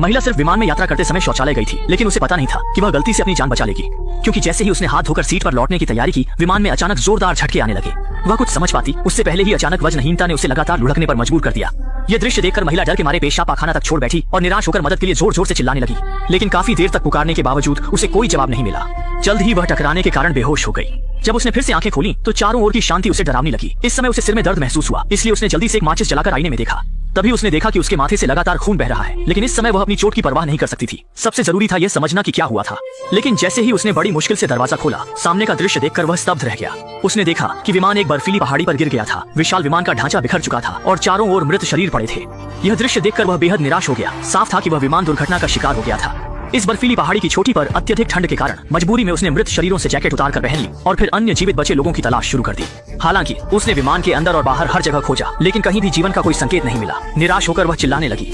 महिला सिर्फ विमान में यात्रा करते समय शौचालय गई थी, लेकिन उसे पता नहीं था कि वह गलती से अपनी जान बचा लेगी, क्योंकि जैसे ही उसने हाथ धोकर सीट पर लौटने की तैयारी की, विमान में अचानक जोरदार झटके आने लगे। वह कुछ समझ पाती उससे पहले ही अचानक वजनहीनता ने उसे लगातार लुढ़कने पर मजबूर कर दिया। यह दृश्य देखकर महिला डर के मारे पेशाब पाखाना तक छोड़ बैठी और निराश होकर मदद के लिए जोर जोर से चिल्लाने लगी, लेकिन काफी देर तक पुकारने के बावजूद उसे कोई जवाब नहीं मिला। जल्द ही वह टकराने के कारण बेहोश हो गई। जब उसने फिर से आंखें खोली तो चारों ओर की शांति उसे डरावनी लगी। इस समय उसे सिर में दर्द महसूस हुआ, इसलिए उसने जल्दी से एक माचिस जलाकर आईने में देखा। तभी उसने देखा कि उसके माथे से लगातार खून बह रहा है, लेकिन इस समय वह अपनी चोट की परवाह नहीं कर सकती थी। सबसे जरूरी था यह समझना कि क्या हुआ था। लेकिन जैसे ही उसने बड़ी मुश्किल से दरवाजा खोला, सामने का दृश्य देखकर वह स्तब्ध रह गया। उसने देखा कि विमान एक बर्फीली पहाड़ी पर गिर गया था। विशाल विमान का ढांचा बिखर चुका था और चारों ओर मृत शरीर पड़े थे। यह दृश्य देखकर वह बेहद निराश हो गया। साफ था कि वह विमान दुर्घटना का शिकार हो गया था। इस बर्फीली पहाड़ी की चोटी पर अत्यधिक ठंड के कारण मजबूरी में उसने मृत शरीरों से जैकेट उतार कर पहन ली और फिर अन्य जीवित बचे लोगों की तलाश शुरू कर दी। हालांकि उसने विमान के अंदर और बाहर हर जगह खोजा, लेकिन कहीं भी जीवन का कोई संकेत नहीं मिला। निराश होकर वह चिल्लाने लगी।